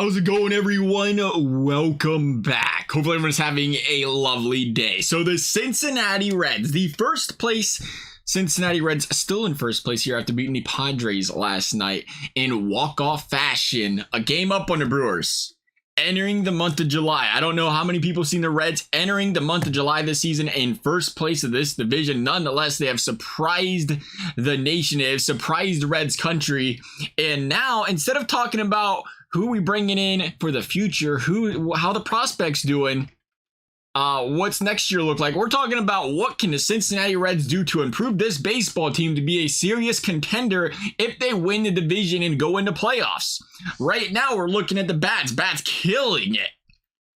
How's it going, everyone? Welcome back. Hopefully everyone's having a lovely day. So the Cincinnati Reds, the first place Cincinnati Reds, still in first place here after beating the Padres last night in walk-off fashion. A game up on the Brewers. Entering the month of July. I don't know how many people have seen the Reds entering the month of July this season in first place of this division. Nonetheless, they have surprised the nation. They have surprised Reds country. And now, instead of talking about who we bringing in for the future, how the prospects doing, what's next year look like, we're talking about what can the Cincinnati Reds do to improve this baseball team to be a serious contender if they win the division and go into playoffs. Right now, we're looking at the bats. Bats killing it.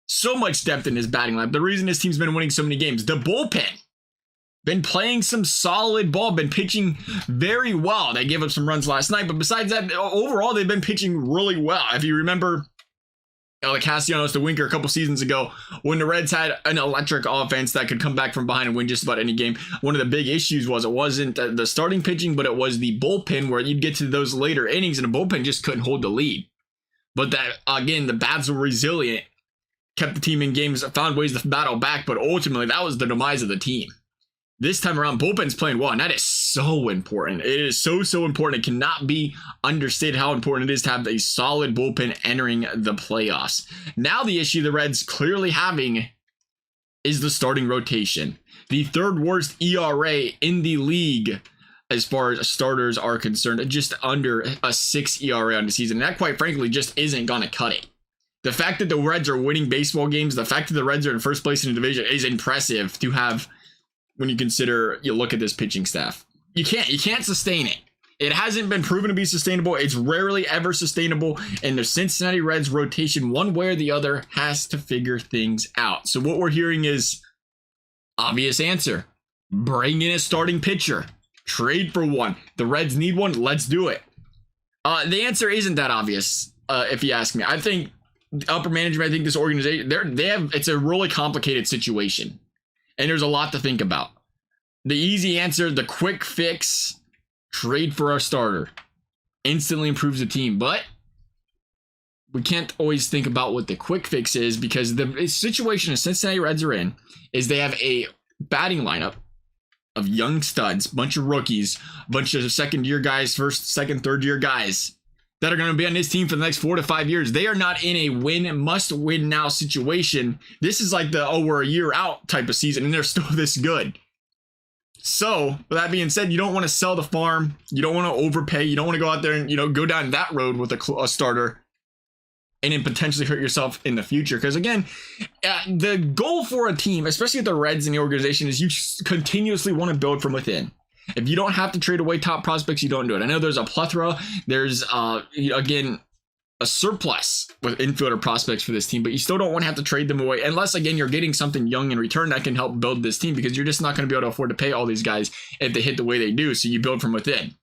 So much depth in this batting lineup. The reason this team's been winning so many games. The bullpen. Been playing some solid ball. Been pitching very well. They gave up some runs last night. But besides that, overall, they've been pitching really well. If you remember Castellanos to Winker a couple seasons ago, when the Reds had an electric offense that could come back from behind and win just about any game, one of the big issues was it wasn't the starting pitching, but it was the bullpen, where you'd get to those later innings and the bullpen just couldn't hold the lead. But that, again, the bats were resilient, kept the team in games, found ways to battle back, but ultimately that was the demise of the team. This time around, bullpen's playing well, and that is so important. It is so important. It cannot be understated how important it is to have a solid bullpen entering the playoffs. Now the issue the Reds clearly having is the starting rotation. The third worst ERA in the league as far as starters are concerned, just under a 6 ERA on the season. And that, quite frankly, just isn't going to cut it. The fact that the Reds are winning baseball games, the fact that the Reds are in first place in the division is impressive to have. When you consider, you look at this pitching staff, you can't sustain it. It hasn't been proven to be sustainable. It's rarely ever sustainable. And the Cincinnati Reds rotation, one way or the other, has to figure things out. So what we're hearing is obvious answer. Bring in a starting pitcher. Trade for one. The Reds need one. Let's do it. The answer isn't that obvious, if you ask me. I think upper management, I think this organization, it's a really complicated situation. And there's a lot to think about. The easy answer, the quick fix, trade for our starter. Instantly improves the team. But we can't always think about what the quick fix is, because the situation the Cincinnati Reds are in is they have a batting lineup of young studs, bunch of rookies, bunch of second-year guys, first, second, third-year guys that are going to be on this team for the next 4 to 5 years. They are not in a must-win now situation. This is like the, we're a year out type of season, and they're still this good. So, with that being said, you don't want to sell the farm. You don't want to overpay. You don't want to go out there and, go down that road with a starter and then potentially hurt yourself in the future. Because, again, the goal for a team, especially with the Reds in the organization, is you continuously want to build from within. If you don't have to trade away top prospects, you don't do it. I know there's a plethora. There's, again, a surplus with infielder prospects for this team, but you still don't want to have to trade them away unless, again, you're getting something young in return that can help build this team, because you're just not going to be able to afford to pay all these guys if they hit the way they do. So you build from within.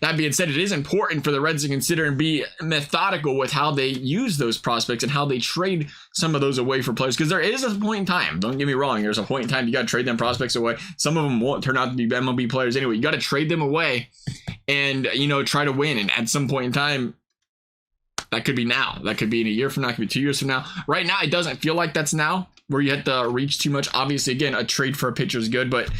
That being said, it is important for the Reds to consider and be methodical with how they use those prospects and how they trade some of those away for players. Because there is a point in time, don't get me wrong, there's a point in time you got to trade them prospects away. Some of them won't turn out to be MLB players anyway. You got to trade them away and, try to win. And at some point in time, that could be now. That could be in a year from now. It could be 2 years from now. Right now, it doesn't feel like that's now, where you have to reach too much. Obviously, again, a trade for a pitcher is good, but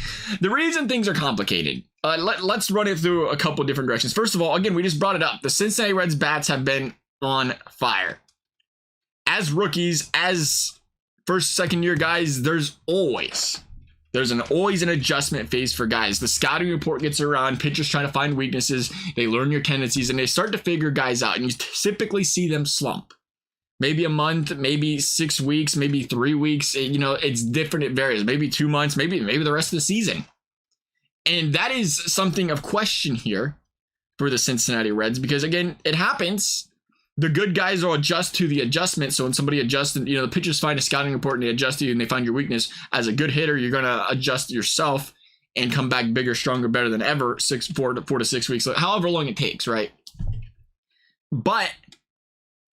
the reason things are complicated, let's run it through a couple different directions. First of all, again, we just brought it up. The Cincinnati Reds bats have been on fire. As rookies, as first, second year guys, there's always an adjustment phase for guys. The scouting report gets around, pitchers trying to find weaknesses, they learn your tendencies, and they start to figure guys out, and you typically see them slump. Maybe a month, maybe 6 weeks, maybe 3 weeks. It's different. It varies. Maybe 2 months, maybe the rest of the season. And that is something of question here for the Cincinnati Reds, because, again, it happens. The good guys will adjust to the adjustment. So when somebody adjusts, the pitchers find a scouting report and they adjust you and they find your weakness. As a good hitter, you're going to adjust yourself and come back bigger, stronger, better than ever. 4 to 6 weeks, however long it takes, right? But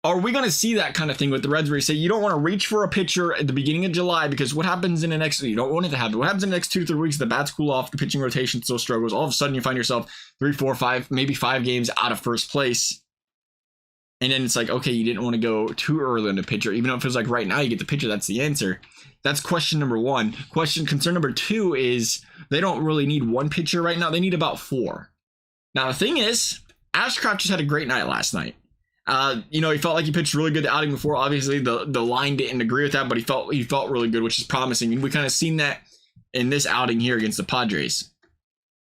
are we going to see that kind of thing with the Reds, where you say you don't want to reach for a pitcher at the beginning of July, because what happens in the next, you don't want it to happen. What happens in the next 2-3 weeks, the bats cool off, the pitching rotation still struggles. All of a sudden you find yourself 3, 4, 5, maybe 5 games out of first place. And then it's like, okay, you didn't want to go too early in the pitcher, even though it feels like right now you get the pitcher, that's the answer. That's question number one. Concern number two is they don't really need one pitcher right now. They need about 4. Now, the thing is, Ashcraft just had a great night last night. He felt like he pitched really good the outing before. Obviously, the line didn't agree with that, but he felt really good, which is promising. And we kind of seen that in this outing here against the Padres.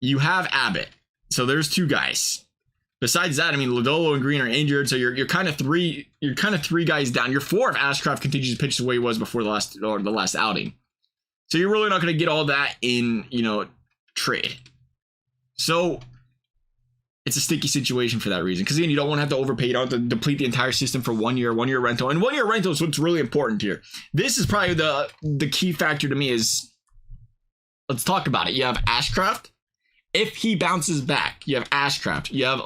You have Abbott. So there's 2 guys. Besides that, I mean, Lodolo and Green are injured, so you're kind of 3 guys down. You're 4 if Ashcraft continues to pitch the way he was before the last outing. So you're really not going to get all that in, trade. So it's a sticky situation for that reason. Because again, you don't want to have to overpay. You don't have to deplete the entire system for 1 year rental. And 1 year rental is what's really important here. This is probably the key factor to me is, let's talk about it. You have Ashcraft. If he bounces back, you have Ashcraft. You have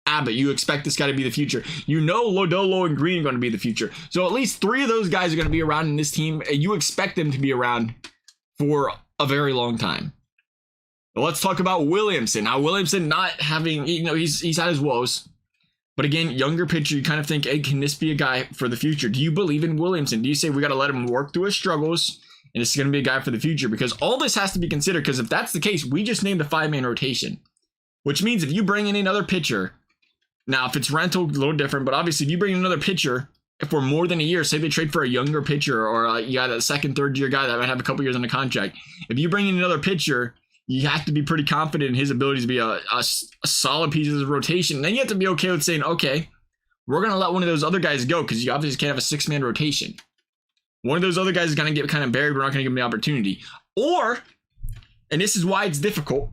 Abbott. You expect this guy to be the future. Lodolo and Green are going to be the future. So at least 3 of those guys are going to be around in this team. And you expect them to be around for a very long time. But let's talk about Williamson. Now, Williamson not having, he's had his woes. But again, younger pitcher, you kind of think, hey, can this be a guy for the future? Do you believe in Williamson? Do you say we got to let him work through his struggles? And this is going to be a guy for the future, because all this has to be considered, because if that's the case, we just named a 5-man rotation, which means if you bring in another pitcher, now if it's rental, a little different, but obviously if you bring in another pitcher for more than a year, say they trade for a younger pitcher or you got a second, third year guy that might have a couple years on the contract. If you bring in another pitcher, you have to be pretty confident in his ability to be a solid piece of the rotation. And then you have to be okay with saying, okay, we're going to let one of those other guys go, because you obviously can't have a 6-man rotation. One of those other guys is going to get kind of buried. We're not going to give him the opportunity. Or, and this is why it's difficult,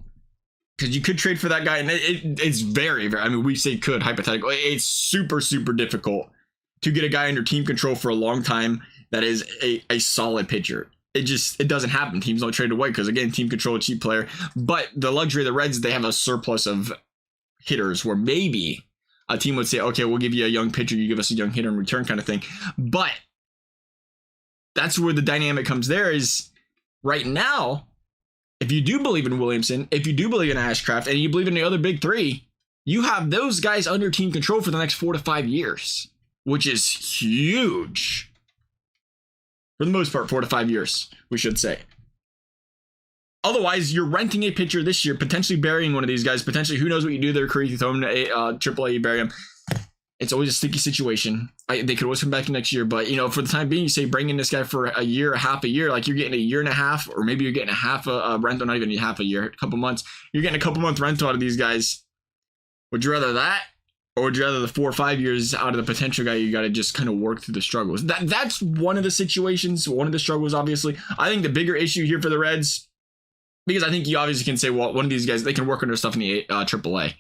because you could trade for that guy, and it's very, very, I mean, we say could, hypothetical. It's super, super difficult to get a guy under team control for a long time that is a solid pitcher. It doesn't happen. Teams don't trade away because, again, team control, a cheap player. But the luxury of the Reds, they have a surplus of hitters where maybe a team would say, okay, we'll give you a young pitcher, you give us a young hitter in return kind of thing. But that's where the dynamic comes there is right now, if you do believe in Williamson, if you do believe in Ashcraft, and you believe in the other big 3, you have those guys under team control for the next 4 to 5 years, which is huge. For the most part, 4 to 5 years, we should say. Otherwise, you're renting a pitcher this year, potentially burying one of these guys, potentially, who knows what you do there, career, you throw him to AAA, you bury him. It's always a sticky situation. They could always come back next year, but for the time being, you say bring in this guy for a year, half a year, like you're getting a year and a half, or maybe you're getting a half a rental, not even half a year, a couple months. You're getting a couple month rental out of these guys. Would you rather that, or would you rather the 4 or 5 years out of the potential guy you got to just kind of work through the struggles? That's one of the situations, one of the struggles, obviously. I think the bigger issue here for the Reds, because I think you obviously can say, well, one of these guys, they can work on their stuff in the AAA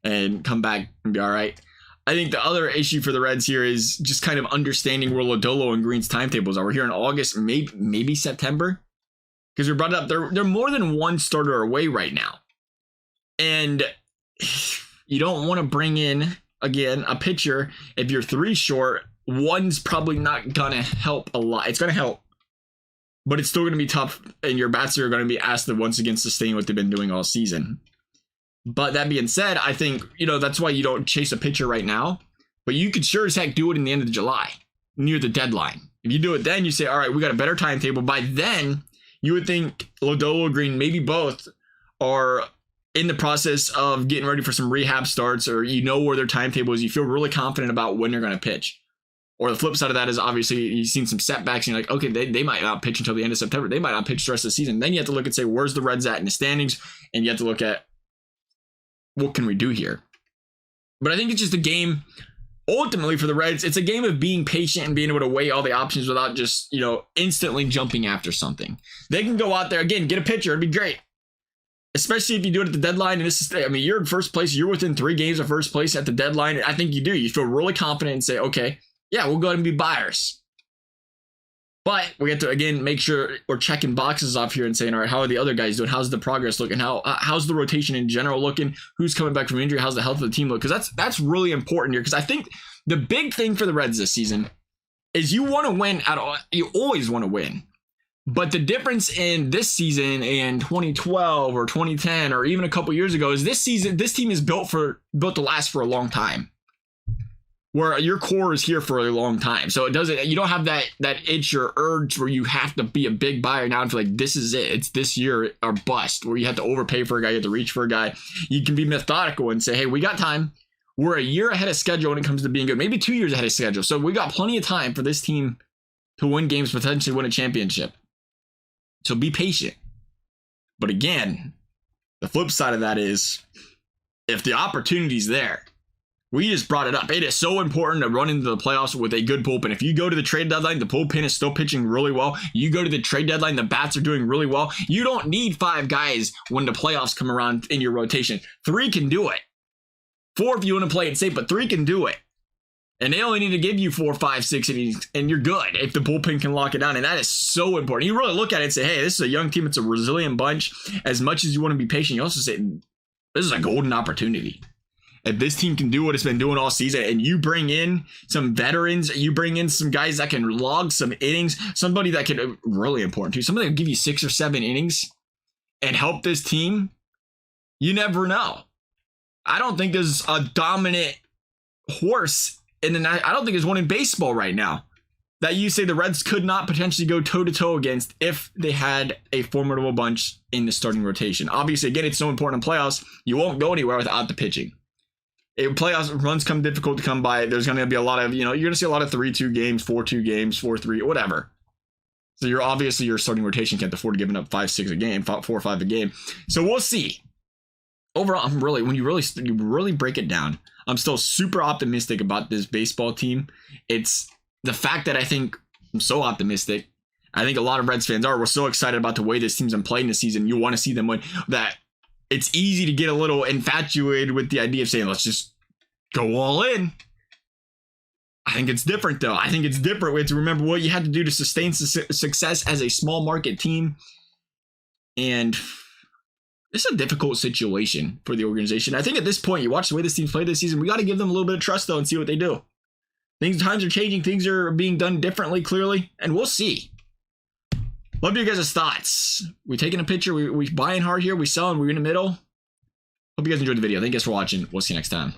and come back and be all right. I think the other issue for the Reds here is just kind of understanding where Lodolo and Green's timetables are. We're here in August, maybe September, because we brought it up. They're more than one starter away right now, and you don't want to bring in again a pitcher if you're 3 short. One's probably not gonna help a lot. It's gonna help, but it's still gonna be tough, and your bats are gonna be asked to once again sustain what they've been doing all season. But that being said, I think, that's why you don't chase a pitcher right now. But you could sure as heck do it in the end of July, near the deadline. If you do it then, you say, all right, we got a better timetable. By then, you would think Lodolo, Green, maybe both, are in the process of getting ready for some rehab starts, or where their timetable is. You feel really confident about when they're going to pitch. Or the flip side of that is obviously you've seen some setbacks and you're like, okay, they might not pitch until the end of September. They might not pitch the rest of the season. Then you have to look and say, where's the Reds at in the standings? And you have to look at, what can we do here? But I think it's just a game, ultimately for the Reds, it's a game of being patient and being able to weigh all the options without just, instantly jumping after something. They can go out there, again, get a pitcher, it'd be great. Especially if you do it at the deadline. And this is, you're in first place, you're within 3 games of first place at the deadline. I think you do. You feel really confident and say, okay, yeah, we'll go ahead and be buyers. But we have to, again, make sure we're checking boxes off here and saying, all right, how are the other guys doing? How's the progress looking? How's the rotation in general looking? Who's coming back from injury? How's the health of the team look? Because that's really important here. Because I think the big thing for the Reds this season is you want to win at all. You always want to win. But the difference in this season and 2012 or 2010 or even a couple years ago is this season, this team is built to last for a long time. where your core is here for a long time. So you don't have that itch or urge where you have to be a big buyer now and feel like this is it. It's this year or bust, where you have to overpay for a guy, you have to reach for a guy. You can be methodical and say, hey, we got time. We're a year ahead of schedule when it comes to being good, maybe 2 years ahead of schedule. So we got plenty of time for this team to win games, potentially win a championship. So be patient. But again, the flip side of that is, if the opportunity's there, we just brought it up. It is so important to run into the playoffs with a good bullpen. If you go to the trade deadline, the bullpen is still pitching really well. You go to the trade deadline, the bats are doing really well. You don't need 5 guys when the playoffs come around in your rotation. 3 can do it. 4 if you want to play it safe, but 3 can do it. And they only need to give you 4, 5, 6 innings, and you're good if the bullpen can lock it down. And that is so important. You really look at it and say, hey, this is a young team. It's a resilient bunch. As much as you want to be patient, you also say, this is a golden opportunity. If this team can do what it's been doing all season, and you bring in some veterans, you bring in some guys that can log some innings, somebody that can, really important too, somebody that can give you 6 or 7 innings and help this team, you never know. I don't think there's a dominant horse I don't think there's one in baseball right now that you say the Reds could not potentially go toe-to-toe against if they had a formidable bunch in the starting rotation. Obviously, again, it's so important in playoffs. You won't go anywhere without the pitching. Playoffs runs come difficult to come by. There's going to be a lot of, you're going to see a lot of 3-2 games, 4-2 games, 4-3, whatever. So your starting rotation can't afford to giving up 5-6 a game, 4-5 a game. So we'll see. Overall, when you really break it down, I'm still super optimistic about this baseball team. It's the fact that I'm so optimistic. I think a lot of Reds fans are. We're so excited about the way this team's been playing this season. You want to see them win. That it's easy to get a little infatuated with the idea of saying, let's just go all in. I think it's different, though. I think it's different. We have to remember what you had to do to sustain success as a small market team. And it's a difficult situation for the organization. I think at this point, you watch the way this team's played this season, we got to give them a little bit of trust, though, and see what they do. Times are changing. Things are being done differently, clearly, and we'll see. Love your guys' thoughts. We taking a picture. We buying hard here. We selling. We're in the middle. Hope you guys enjoyed the video. Thank you guys for watching. We'll see you next time.